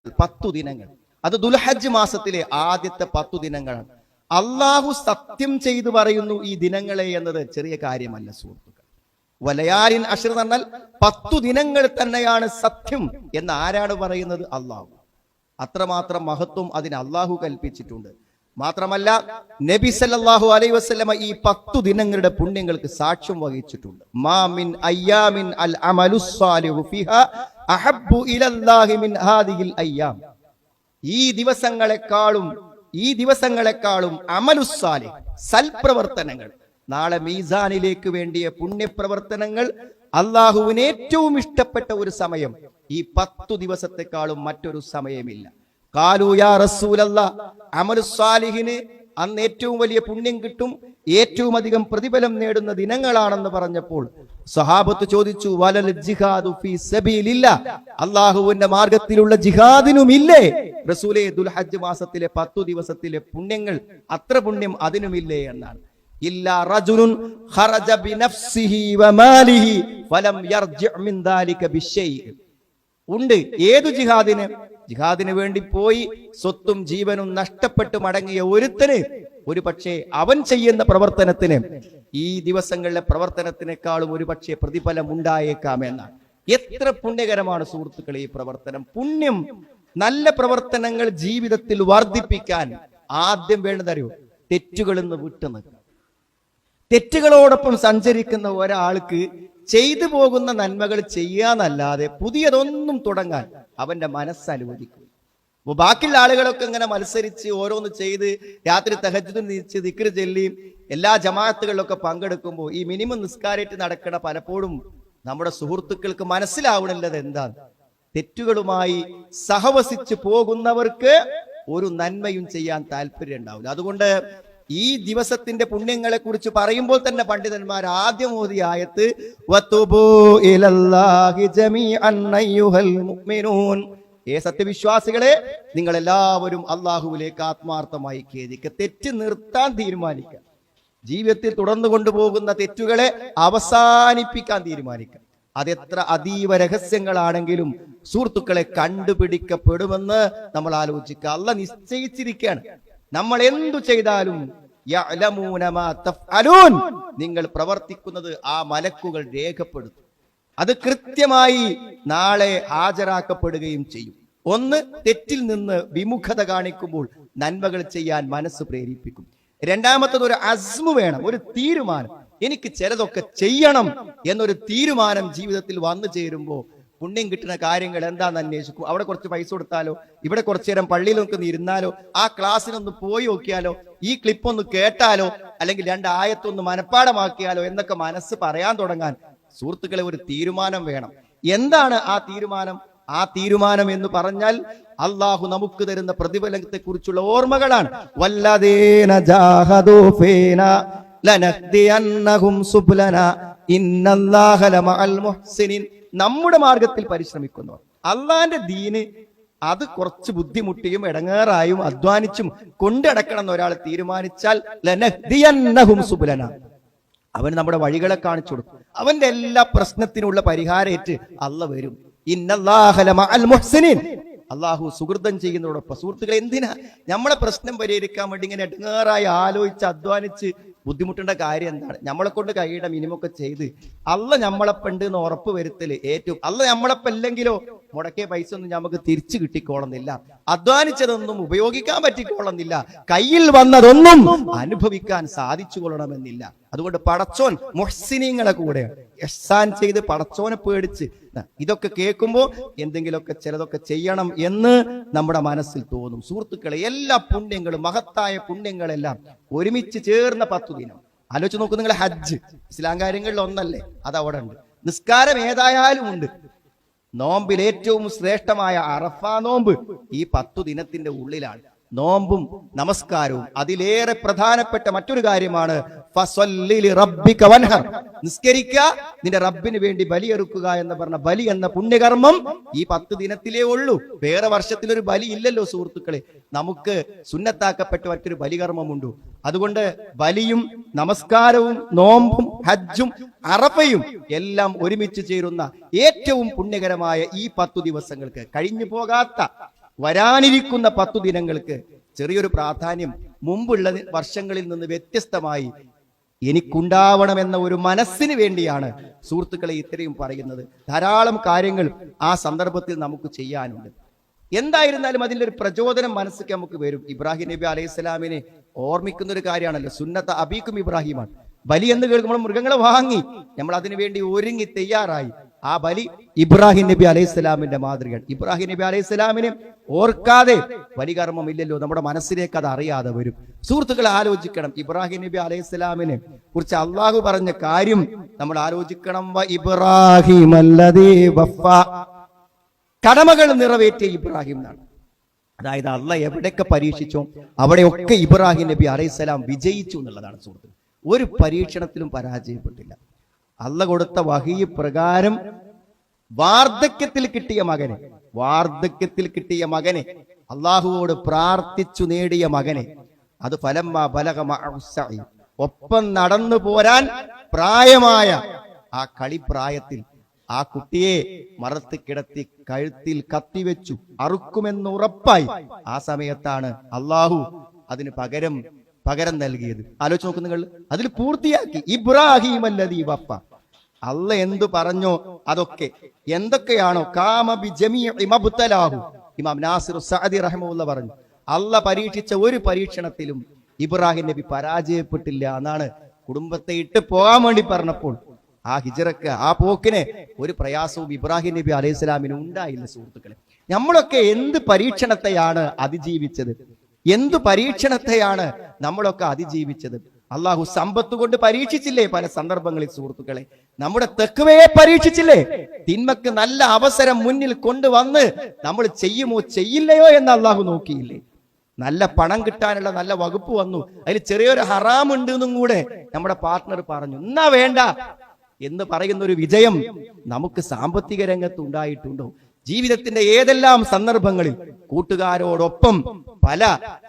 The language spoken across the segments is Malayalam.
10 ദിനങ്ങൾ. അത് ദുൽഹജ്ജ് മാസത്തിലെ ആദ്യത്തെ 10 ദിനങ്ങളാണ്. അള്ളാഹു സത്യം ചെയ്തു പറയുന്നു ഈ ദിനങ്ങളെ എന്നത് ചെറിയ കാര്യമല്ല സുഹൃത്തുക്കൾ. വലയാലിൻ അശ്ർ എന്ന് പറഞ്ഞാൽ 10 ദിനങ്ങൾ തന്നെയാണ് സത്യം എന്ന് ആരാണ് പറയുന്നത്? അള്ളാഹു. അത്രമാത്രം മഹത്വം അതിന് അള്ളാഹു കൽപ്പിച്ചിട്ടുണ്ട്. മാത്രമല്ല നബി സല്ലല്ലാഹു അലൈഹി വസല്ലമ ഈ 10 ദിനങ്ങളുടെ പുണ്യങ്ങൾക്ക് സാക്ഷ്യം വഹിച്ചിട്ടുണ്ട്. മാ മിൻ അയ്യാമിൻ അൽ അമലുസ് സാലിഹു ഫിഹാ അഹബ്ബു ഇലല്ലാഹി മിൻ ഹാദിഹിൽ അയ്യാം. ഈ ദിവസങ്ങളെക്കാളും അമലുസ് സാലിഹ്, സൽപ്രവർത്തനങ്ങൾ, നാളെ മീസാനിലേക്ക് വേണ്ടിയ പുണ്യപ്രവർത്തനങ്ങൾ അള്ളാഹുവിന് ഏറ്റവും ഇഷ്ടപ്പെട്ട ഒരു സമയം ഈ 10 ദിവസത്തെക്കാളും മറ്റൊരു സമയമില്ല. ഖാലൂ യാ റസൂലല്ലാഹ്, അമലുസ് സാലിഹിന് അന്ന് ഏറ്റവും വലിയ പുണ്യം കിട്ടും, ഏറ്റവും അധികം പ്രതിഫലം നേടുന്ന ദിനങ്ങളാണെന്ന് പറഞ്ഞപ്പോൾ സഹാബത്ത് ചോദിച്ചു, വലൽ ജിഹാദു ഫീ സബീലില്ലാഹ്, അല്ലാഹുവിന്റെ മാർഗത്തിലുള്ള ജിഹാദിനുമില്ലേ റസൂലേ ദുൽഹജ്ജ് മാസത്തിലെ 10 ദിവസത്തിലെ പുണ്യങ്ങൾ അത്ര പുണ്യം അതിനുമില്ലേ എന്നാണ്. ഇല്ലാ റജുലുൻ ഖറജ ബിനഫ്സിഹി വമാലിഹി ഫലം യർജി മിൻ ദാലിക ബിശൈഇ. ഉണ്ട്. ഏതു ജിഹാദിന് വേണ്ടി പോയി സ്വത്തും ജീവനും നഷ്ടപ്പെട്ട് മടങ്ങിയ ഒരുത്തന് ഒരു പക്ഷേ അവൻ ചെയ്യുന്ന പ്രവർത്തനത്തിന് ഈ ദിവസങ്ങളിലെ പ്രവർത്തനത്തിനേക്കാളും ഒരു പക്ഷേ പ്രതിഫലം ഉണ്ടായേക്കാം എന്നാണ്. എത്ര പുണ്യകരമാണ് സുഹൃത്തുക്കളെ ഈ പ്രവർത്തനം. പുണ്യം, നല്ല പ്രവർത്തനങ്ങൾ ജീവിതത്തിൽ വർദ്ധിപ്പിക്കാൻ ആദ്യം വേണ്ടതറിയോ? തെറ്റുകളിൽ നിന്ന് വിട്ടുനിൽക്കുക. തെറ്റുകളോടൊപ്പം സഞ്ചരിക്കുന്ന ഒരാൾക്ക് ചെയ്തു പോകുന്ന നന്മകൾ ചെയ്യാന്നല്ലാതെ പുതിയതൊന്നും തുടങ്ങാൻ അവന്റെ മനസ്സ് അനുവദിക്കും. അപ്പൊ ബാക്കിയുള്ള ആളുകളൊക്കെ ഇങ്ങനെ മത്സരിച്ച് ഓരോന്ന് ചെയ്ത് രാത്രി തഹജ്ജുദ് നീച്ച് ദിക്ർ ചൊല്ലിയും എല്ലാ ജമാഅത്തുകളിലൊക്കെ പങ്കെടുക്കുമ്പോൾ ഈ മിനിമം നിസ്കാരേറ്റ് നടക്കണ പലപ്പോഴും നമ്മുടെ സുഹൃത്തുക്കൾക്ക് മനസ്സിലാവണില്ലത് എന്താണ്? തെറ്റുകളുമായി സഹവസിച്ച് പോകുന്നവർക്ക് ഒരു നന്മയും ചെയ്യാൻ താല്പര്യം ഉണ്ടാവില്ല. അതുകൊണ്ട് ഈ ദിവസത്തിന്റെ പുണ്യങ്ങളെ കുറിച്ച് പറയുമ്പോൾ തന്നെ പണ്ഡിതന്മാർ ആദ്യം ഓതിയ ആയത്ത് വതുബൂ ഇലല്ലാഹി ജമീഅൻ അയ്യുഹൽ മുഅ്മിനൂൻ, സത്യവിശ്വാസികളെ നിങ്ങൾ എല്ലാവരും അള്ളാഹുവിലേക്ക് ആത്മാർത്ഥമായി ഖേദിക്കുക, തെറ്റ് നിർത്താൻ തീരുമാനിക്കുക, ജീവിതത്തിൽ തുടർന്നു കൊണ്ടുപോകുന്ന തെറ്റുകളെ അവസാനിപ്പിക്കാൻ തീരുമാനിക്കുക. അതെത്ര അതീവ രഹസ്യങ്ങളാണെങ്കിലും സുഹൃത്തുക്കളെ കണ്ടുപിടിക്കപ്പെടുമെന്ന് നമ്മൾ ആലോചിക്കുക. അള്ളാഹ് നിശ്ചയിച്ചിരിക്കുകയാണ്, നമ്മൾ എന്തു ചെയ്താലും യഅലമൂന മാ തഫ്അലൂൻ, നിങ്ങൾ പ്രവർത്തിക്കുന്നത് ആ മലക്കുകൾ രേഖപ്പെടുത്തും. അത് കൃത്യമായി നാളെ ഹാജരാക്കപ്പെടുകയും ചെയ്യും. ഒന്ന്, തെറ്റിൽ നിന്ന് വിമുഖത കാണിക്കുമ്പോൾ നന്മകൾ ചെയ്യാൻ മനസ്സ് പ്രേരിപ്പിക്കും. രണ്ടാമത്തത്, ഒരു അസ്മു വേണം, ഒരു തീരുമാനം. എനിക്ക് ചിലതൊക്കെ ചെയ്യണം എന്നൊരു തീരുമാനം ജീവിതത്തിൽ വന്നു ചേരുമ്പോൾ പുണ്യം കിട്ടുന്ന കാര്യങ്ങൾ എന്താണെന്ന് അന്വേഷിക്കും. അവിടെ കുറച്ച് പൈസ കൊടുത്താലോ, ഇവിടെ കുറച്ചു നേരം പള്ളിയിൽ നോക്കി ഇരുന്നാലോ, ആ ക്ലാസ്സിനൊന്ന് പോയി നോക്കിയാലോ, ഈ ക്ലിപ്പ് ഒന്ന് കേട്ടാലോ, അല്ലെങ്കിൽ 2 ആയത്തൊന്ന് മനഃപ്പാടമാക്കിയാലോ എന്നൊക്കെ മനസ്സ് പറയാൻ തുടങ്ങാൻ സുഹൃത്തുക്കളെ ഒരു തീരുമാനം വേണം. എന്താണ് ആ തീരുമാനം? ആ തീരുമാനം എന്ന് പറഞ്ഞാൽ അള്ളാഹു നമുക്ക് തരുന്ന പ്രതിഫലത്തെ കുറിച്ചുള്ള ഓർമ്മകളാണ്. വല്ലദീന ജാഹദൂ ഫീനാ ലനഹ്ദിയന്നഹും സുബ്ലനാ ഇന്നല്ലാഹ ലമഅൽ മുഹ്സിനീൻ. നമ്മുടെ മാർഗത്തിൽ പരിശ്രമിക്കുന്നവർ, അള്ളാന്റെ ദീന് അത് കുറച്ച് ബുദ്ധിമുട്ടിയും ഇടങ്ങേറായും അധ്വാനിച്ചും കൊണ്ടടക്കണം എന്ന് ഒരാൾ തീരുമാനിച്ചാൽ ലനഹ്ദിയന്നഹും സുബ്ലനാ, അവൻ നമ്മുടെ വഴികളെ കാണിച്ചു കൊടുക്കും. അവന്റെ എല്ലാ പ്രശ്നത്തിനുള്ള പരിഹാരേറ്റ് അള്ളാഹ് വരും. ഇന്നല്ലാഹ ലമഅൽ മുഹ്സിനീൻ, അള്ളാഹു സുഹൃതം ചെയ്യുന്നതോടൊപ്പം. സുഹൃത്തുക്കളെ, എന്തിനാ നമ്മളെ പ്രശ്നം പരിഹരിക്കാൻ വേണ്ടി ഇങ്ങനെ ഇടങ്ങേറായി ആലോചിച്ച് അധ്വാനിച്ച് ബുദ്ധിമുട്ടേണ്ട കാര്യം എന്താണ്? നമ്മളെ കൊണ്ട് കഴിയുടെ മിനിമൊക്കെ ചെയ്ത് അള്ളാഹ് നമ്മളെപ്പണ്ട് എന്ന് ഉറപ്പ് വരുത്തല് ഏറ്റവും. അള്ളാഹ് നമ്മളെപ്പല്ലെങ്കിലോ മുടക്കിയ പൈസ ഒന്നും നമുക്ക് തിരിച്ചു കിട്ടിക്കോളുന്നില്ല, അധ്വാനിച്ചതൊന്നും ഉപയോഗിക്കാൻ പറ്റിക്കോളുന്നില്ല, കയ്യിൽ വന്നതൊന്നും അനുഭവിക്കാൻ സാധിച്ചു കൊള്ളണമെന്നില്ല. അതുകൊണ്ട് പടച്ചോൻ മുഹ്സിനീങ്ങളെ കൂടെ ഇഹ്സാൻ ചെയ്ത് പടച്ചോനെ പേടിച്ച് ഇതൊക്കെ കേൾക്കുമ്പോൾ എന്തെങ്കിലുമൊക്കെ ചിലതൊക്കെ ചെയ്യണം എന്ന് നമ്മുടെ മനസ്സിൽ തോന്നും. സുഹൃത്തുക്കളെ, എല്ലാ പുണ്യങ്ങളും, മഹത്തായ പുണ്യങ്ങളെല്ലാം ഒരുമിച്ച് ചേർന്ന 10 ദിനം ആലോചിച്ച് നോക്കൂ. നിങ്ങൾ ഹജ്ജ് ഇസ്ലാം കാര്യങ്ങളിൽ ഒന്നല്ലേ, അത് അവിടെ ഉണ്ട്. നിസ്കാരം ഏതായാലും ഉണ്ട്. നോമ്പിൽ ഏറ്റവും ശ്രേഷ്ഠമായ അറഫ നോമ്പ് ഈ 10 ദിനത്തിന്റെ ഉള്ളിലാണ്. നോമ്പും നമസ്കാരവും അതിലേറെ പ്രധാനപ്പെട്ട മറ്റൊരു കാര്യമാണ് ഫസല്ലി ലിറബ്ബിക വൻഹർ, നിസ്കരിക്കുക, നിന്റെ റബ്ബിന് വേണ്ടി ബലിയെറുക്കുക എന്ന് പറഞ്ഞ ബലി എന്ന പുണ്യകർമ്മം ഈ 10 ദിനത്തിലേ ഉള്ളൂ. വേറെ വർഷത്തിലൊരു ബലി ഇല്ലല്ലോ സുഹൃത്തുക്കളെ. നമുക്ക് സുന്നത്താക്കപ്പെട്ട മറ്റൊരു ബലികർമ്മമുണ്ട്. അതുകൊണ്ട് ബലിയും നമസ്കാരവും നോമ്പും ഹജ്ജും അറഫയും എല്ലാം ഒരുമിച്ച് ചേരുന്ന ഏറ്റവും പുണ്യകരമായ ഈ 10 ദിവസങ്ങൾക്ക് കഴിഞ്ഞു പോകാത്ത വരാനിരിക്കുന്ന 10 ദിനങ്ങൾക്ക് ചെറിയൊരു പ്രാധാന്യം മുമ്പുള്ള വർഷങ്ങളിൽ നിന്ന് വ്യത്യസ്തമായി എനിക്കുണ്ടാവണമെന്ന ഒരു മനസ്സിന് വേണ്ടിയാണ് സുഹൃത്തുക്കളെ ഇത്രയും പറയുന്നത്. ധാരാളം കാര്യങ്ങൾ ആ സന്ദർഭത്തിൽ നമുക്ക് ചെയ്യാനുണ്ട്. എന്തായിരുന്നാലും അതിൻ്റെ ഒരു പ്രചോദനം മനസ്സിലേക്ക് നമുക്ക് വരും. ഇബ്രാഹിം നബി അലൈഹിസ്സലാമിനെ ഓർമ്മിക്കുന്ന ഒരു കാര്യമാണല്ലോ, സുന്നത്ത അബീക്കും ഇബ്രാഹിമാണ്. ബലി എന്ന് കേൾക്കുമ്പോൾ മൃഗങ്ങളെ വാങ്ങി നമ്മൾ അതിനു വേണ്ടി ഒരുങ്ങി തയ്യാറായി. ആ ബലി ഇബ്രാഹിം നബി അലൈഹിസ്സലാമിന്റെ മാതൃകയാണ്. ഇബ്രാഹിം നബി അലൈഹിസ്സലാമിനെ ഓർക്കാതെ ബലികർമ്മം ഇല്ലല്ലോ, നമ്മുടെ മനസ്സിലേക്ക് അത് അറിയാതെ വരും. സുഹൃത്തുക്കളെ ആലോചിക്കണം, ഇബ്രാഹിം നബി അലൈഹിസ്സലാമിനെ കുറിച്ച് അള്ളാഹു പറഞ്ഞ കാര്യം നമ്മൾ ആലോചിക്കണം. ഇബ്രാഹിം അല്ലദീ വഫാ, കടമകൾ നിറവേറ്റിയ ഇബ്രാഹിം എന്നാണ്. അതായത് അള്ളാഹ് എവിടെയൊക്കെ പരീക്ഷിച്ചോ അവിടെയൊക്കെ ഇബ്രാഹിം നബി അലൈഹിസ്സലാം വിജയിച്ചു എന്നുള്ളതാണ് സുഹൃത്തുക്കൾ. ഒരു പരീക്ഷണത്തിലും പരാജയപ്പെട്ടില്ല. അള്ളാഹ് കൊടുത്ത വഹീ പ്രകാരം വാർദ്ധക്യത്തിൽ കിട്ടിയ മകനെ അള്ളാഹുവോട് പ്രാർത്ഥിച്ചു നേടിയ മകനെ, അത് ഫലമ്മ ബലഗ മഅഉസ്സഇ, ഒപ്പം നടന്നു പോരാൻ പ്രായമായ ആ കളിപ്രായത്തിൽ ആ കുട്ടിയെ മറത്ത് കിടത്തി കഴുത്തിൽ കത്തിവെച്ചു അറുക്കുമെന്ന് ഉറപ്പായി. ആ സമയത്താണ് അള്ളാഹു അതിന് പകരം നൽകിയത്. ആലോചിച്ച് നോക്ക് നിങ്ങൾ, അതിൽ പൂർത്തിയാക്കി. ഇബ്രാഹിം അല്ലദീ വഫാ, അല്ല എന്തു പറഞ്ഞോ അതൊക്കെ എന്തൊക്കെയാണോ കാമ ബി ജമീഇ മബ്തലാഹു. ഇമാം നാസിർ സഅദി റഹിമഹുല്ലാഹ് പറഞ്ഞു, അല്ല പരീക്ഷിച്ച ഒരു പരീക്ഷണത്തിലും ഇബ്രാഹിം നബി പരാജയപ്പെട്ടില്ല എന്നാണ്. കുടുംബത്തെ ഇട്ട് പോകാൻ വേണ്ടി പറഞ്ഞപ്പോൾ ആ ഹിജ്റക്ക്, ആ പോക്കിന് ഒരു പ്രയാസവും ഇബ്രാഹിം നബി അലൈഹിസ്സലാമിന് ഉണ്ടായില്ല. സുഹൃത്തുക്കളെ, നമ്മളൊക്കെ എന്ത് പരീക്ഷണത്തെയാണ് അതിജീവിച്ചത്? നമ്മളൊക്കെ അതിജീവിച്ചത്? അള്ളാഹു സമ്പത്ത് കൊണ്ട് പരീക്ഷിച്ചില്ലേ പല സന്ദർഭങ്ങളിൽ? സുഹൃത്തുക്കളെ, നമ്മുടെ തെക്കുവയെ പരീക്ഷിച്ചില്ലേ? തിന്മക്ക് നല്ല അവസരം മുന്നിൽ കൊണ്ടുവന്ന് നമ്മൾ ചെയ്യുമോ ചെയ്യില്ലയോ എന്ന് അള്ളാഹു നോക്കിയില്ലേ? നല്ല പണം കിട്ടാനുള്ള നല്ല വകുപ്പ് വന്നു, അതിൽ ചെറിയൊരു ഹറാമുണ്ട് എന്നും കൂടെ നമ്മുടെ പാർട്ട്ണർ പറഞ്ഞു, എന്നാ വേണ്ട എന്ന് പറയുന്ന ഒരു വിജയം നമുക്ക് സാമ്പത്തിക രംഗത്ത് ഉണ്ടായിട്ടുണ്ടോ? ജീവിതത്തിന്റെ ഏതെല്ലാം സന്ദർഭങ്ങളിൽ കൂട്ടുകാരോടൊപ്പം പല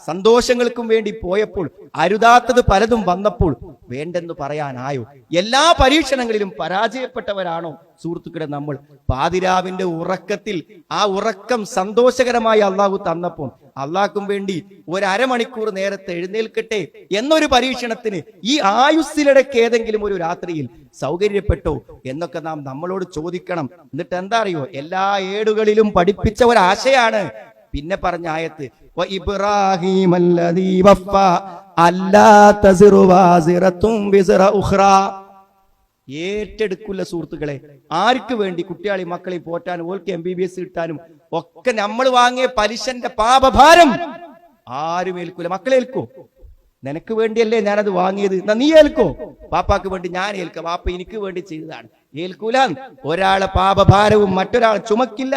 സന്തോഷങ്ങൾക്കും വേണ്ടി പോയപ്പോൾ അരുതാത്തത് പലതും വന്നപ്പോൾ വേണ്ടെന്ന് പറയാനായോ? എല്ലാ പരീക്ഷണങ്ങളിലും പരാജയപ്പെട്ടവരാണോ സുഹൃത്തുക്കളെ നമ്മൾ? പാതിരാവിന്റെ ഉറക്കത്തിൽ ആ ഉറക്കം സന്തോഷകരമായി അള്ളാഹു തന്നപ്പോൾ അള്ളാഹ്ക്കും വേണ്ടി ഒരു അരമണിക്കൂർ നേരത്തെ എഴുന്നേൽക്കട്ടെ എന്നൊരു പരീക്ഷണത്തിന് ഈ ആയുസ്സിലിടയ്ക്ക് ഏതെങ്കിലും ഒരു രാത്രിയിൽ സൗകര്യപ്പെട്ടോ എന്നൊക്കെ നാം നമ്മളോട് ചോദിക്കണം. എന്നിട്ട് എന്താ അറിയോ, എല്ലാ ഏടുകളിലും പഠിപ്പിച്ച ഒരാശയാണ് പിന്നെ പറഞ്ഞ ആയത്ത്, ഇബ്രാഹിം അല്ലദീ വഫാ അല്ലാ തസിറു വാസിറത്തും വിസ്റ ഉഖ്റാ. ഏറ്റെടുക്കില്ല സുഹൃത്തുക്കളെ. ആർക്ക് വേണ്ടി? കുട്ടികളി മക്കളെ പോറ്റാനും ഓൾക്ക് MBBS കിട്ടാനും ഒക്കെ നമ്മൾ വാങ്ങിയ പലിശന്റെ പാപഭാരം ആരും ഏൽക്കൂല. മക്കളേൽക്കോ? നിനക്ക് വേണ്ടിയല്ലേ ഞാനത് വാങ്ങിയത്, എന്നാ നീ ഏൽക്കോ? പാപ്പാക്ക് വേണ്ടി ഞാൻ ഏൽക്കാം, പാപ്പ എനിക്ക് വേണ്ടി ചെയ്തതാണ്. ഏൽക്കൂല. ഒരാളെ പാപഭാരവും മറ്റൊരാൾ ചുമക്കില്ല.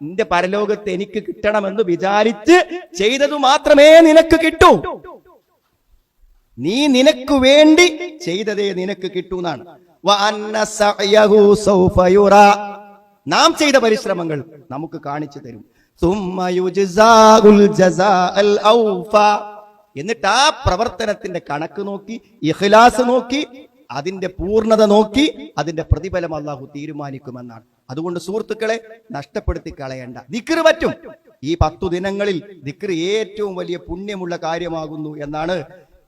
നിന്റെ പരലോകത്ത് എനിക്ക് കിട്ടണമെന്ന് വിചാരിച്ച് ചെയ്തത് മാത്രമേ നിനക്ക് കിട്ടൂ. നീ നിനക്ക് വേണ്ടി ചെയ്തതേ നിനക്ക് കിട്ടൂന്നാണ്. നാം ചെയ്ത പരിശ്രമങ്ങൾ നമുക്ക് കാണിച്ചു തരും. എന്നിട്ട് ആ പ്രവർത്തനത്തിന്റെ കണക്ക് നോക്കി, ഇഖ്ലാസ് നോക്കി, അതിന്റെ പൂർണ്ണത നോക്കി അതിന്റെ പ്രതിഫലം അള്ളാഹു തീരുമാനിക്കുമെന്നാണ്. അതുകൊണ്ട് സുഹൃത്തുക്കളെ, നഷ്ടപ്പെടുത്തി കളയേണ്ട. ദിക്ർ പറ്റും. ഈ 10 ദിനങ്ങളിൽ ദിക്ർ ഏറ്റവും വലിയ പുണ്യമുള്ള കാര്യമാകുന്നു എന്നാണ്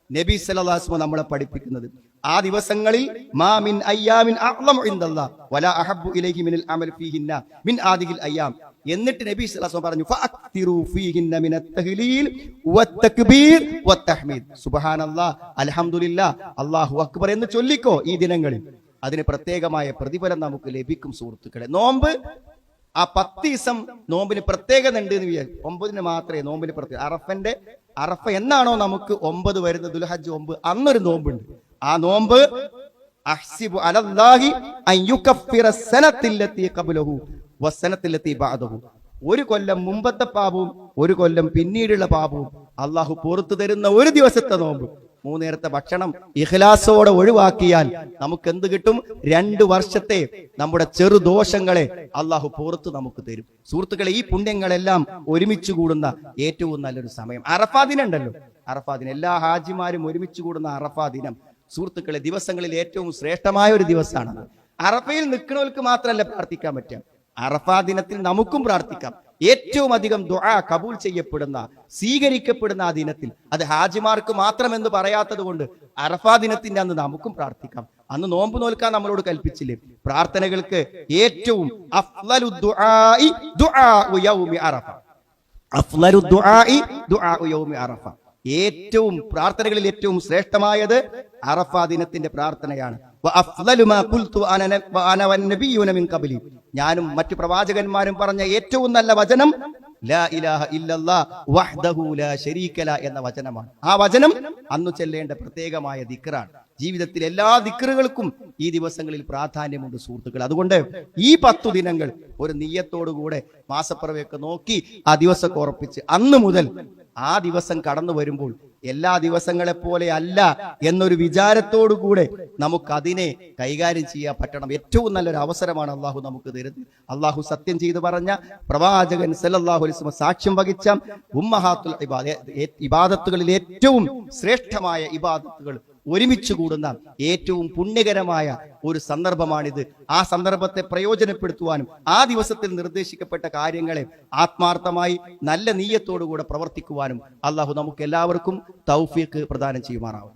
നബി സല്ലല്ലാഹു അലൈഹി വസല്ലം നമ്മളെ പഠിപ്പിക്കുന്നത്. ആ ദിവസങ്ങളിൽ മാ മിൻ അയ്യാമിൻ അഅ്ളമു ഇൻദല്ലാഹ് വലാ അഹബ്ബു ഇലൈഹി മിനൽ അമൽ ഫീഹിന്ന മിൻ ആദിഹിൽ അയ്യാം. എന്നിട്ട് നബി സല്ലല്ലാഹു അലൈഹി വസല്ലം പറഞ്ഞു, ഫഅക്തിറു ഫീഹിന്ന മിനത് തഹ്ലീൽ വത്തക്ബീർ വത്തഹ്മീദ്. സുബ്ഹാനല്ലാഹ്, അൽഹംദുലില്ലാഹ്, അല്ലാഹു അക്ബർ എന്ന് ചൊല്ലിക്കോ ഈ ദിനങ്ങളിൽ. അതിന് പ്രത്യേകമായ പ്രതിഫലം നമുക്ക് ലഭിക്കും. സുഹൃത്തുക്കളെ, നോമ്പ് ആ 10 ദിവസം നോമ്പിന് പ്രത്യേകത ഉണ്ട് എന്ന് വിചാരിക്കും. 9 മാത്രമേ നോമ്പിന് പ്രത്യേക. അറഫ എന്നാണോ നമുക്ക് 9 വരുന്നത്, ദുൽഹജ്ജ് 9, അന്നൊരു നോമ്പുണ്ട്. ആ നോമ്പ് അഹ്സിബു അലല്ലാഹി അൻ യുകഫിറ സനത്തില്ലത്തി ഖബ്ലഹു വസനത്തില്ലത്തി ബഅദഹു. ഒരു കൊല്ലം മുമ്പത്തെ പാപവും ഒരു കൊല്ലം പിന്നീടുള്ള പാപവും അള്ളാഹു പുറത്തു തരുന്ന ഒരു ദിവസത്തെ നോമ്പ്. 3 നേരത്തെ ഭക്ഷണം ഇഖ്ലാസോടെ ഒഴിവാക്കിയാൽ നമുക്ക് എന്ത് കിട്ടും? 2 വർഷത്തെ നമ്മുടെ ചെറുദോഷങ്ങളെ അള്ളാഹു പുറത്ത് നമുക്ക് തരും. സുഹൃത്തുക്കളെ, ഈ പുണ്യങ്ങളെല്ലാം ഒരുമിച്ച് കൂടുന്ന ഏറ്റവും നല്ലൊരു സമയം അറഫാ ദിനം ഉണ്ടല്ലോ. അറഫാ ദിനം എല്ലാ ഹാജിമാരും ഒരുമിച്ച് കൂടുന്ന അറഫാ ദിനം സുഹൃത്തുക്കളെ ദിവസങ്ങളിൽ ഏറ്റവും ശ്രേഷ്ഠമായ ഒരു ദിവസമാണ്. അറഫയിൽ നിൽക്കുന്നവർക്ക് മാത്രമല്ല പ്രാർത്ഥിക്കാൻ പറ്റുക, അറഫാ ദിനത്തിൽ നമുക്കും പ്രാർത്ഥിക്കാം. ഏറ്റവും അധികം ദുആ കബൂൽ ചെയ്യപ്പെടുന്ന, സ്വീകരിക്കപ്പെടുന്ന ആ ദിനത്തിൽ, അത് ഹാജിമാർക്ക് മാത്രമെന്ന് പറയാത്തത് കൊണ്ട് അറഫാ ദിനത്തിന്റെ അന്ന് നമുക്കും പ്രാർത്ഥിക്കാം. അന്ന് നോമ്പ് നോൽക്കാൻ നമ്മളോട് കൽപ്പിച്ചില്ലേ? പ്രാർത്ഥനകൾക്ക് ഏറ്റവും അഫ്ളലു ദുആഇ ദുആഉ യൗമി അറഫ. അഫ്ളലു ദുആഇ ദുആഉ യൗമി അറഫ. ഏറ്റവും പ്രാർത്ഥനകളിൽ ഏറ്റവും ശ്രേഷ്ഠമായത് അറഫാ ദിനത്തിന്റെ പ്രാർത്ഥനയാണ്. ഞാനും മറ്റു പ്രവാചകന്മാരും പറഞ്ഞ ഏറ്റവും നല്ല വചനം ലാ ഇലാഹ ഇല്ലല്ലാഹ് വഹ്ദഹു ലാ ശരീക ലഹു എന്ന വചനമാണ്. ആ വചനം അന്ന് ചൊല്ലേണ്ട പ്രത്യേകമായ ദിക്റാണ്. ജീവിതത്തിൽ എല്ലാ ദിക്റുകൾക്കും ഈ ദിവസങ്ങളിൽ പ്രാധാന്യമുണ്ട് സുഹൃത്തുക്കൾ. അതുകൊണ്ട് ഈ 10 ദിനങ്ങൾ ഒരു നിയ്യത്തോടുകൂടെ മാസപ്പിറവിയൊക്കെ നോക്കി ആ ദിവസമൊക്കെ ഉറപ്പിച്ച് അന്ന് മുതൽ ആ ദിവസം കടന്നു വരുമ്പോൾ എല്ലാ ദിവസങ്ങളെ പോലെ അല്ല എന്നൊരു വിചാരത്തോടു കൂടെ നമുക്ക് അതിനെ കൈകാര്യം ചെയ്യാൻ പറ്റണം. ഏറ്റവും നല്ലൊരു അവസരമാണ് അള്ളാഹു നമുക്ക് തരുന്നത്. അള്ളാഹു സത്യം ചെയ്തു പറഞ്ഞ, പ്രവാചകൻ സല്ലല്ലാഹു അലൈഹി വസല്ലം സാക്ഷ്യം വഹിച്ച ഉമ്മഹാത്തുൽ ഇബാദത്തുകളിൽ ഏറ്റവും ശ്രേഷ്ഠമായ ഇബാദത്തുകൾ ഒരുമിച്ച് കൂടുന്ന ഏറ്റവും പുണ്യകരമായ ഒരു സന്ദർഭമാണിത്. ആ സന്ദർഭത്തെ പ്രയോജനപ്പെടുത്തുവാനും ആ ദിവസത്തിൽ നിർദ്ദേശിക്കപ്പെട്ട കാര്യങ്ങളെ ആത്മാർത്ഥമായി നല്ല നീയത്തോടുകൂടെ പ്രവർത്തിക്കുവാനും അള്ളാഹു നമുക്ക് എല്ലാവർക്കും തൗഫീഖ് പ്രദാനം ചെയ്യുമാറാവും.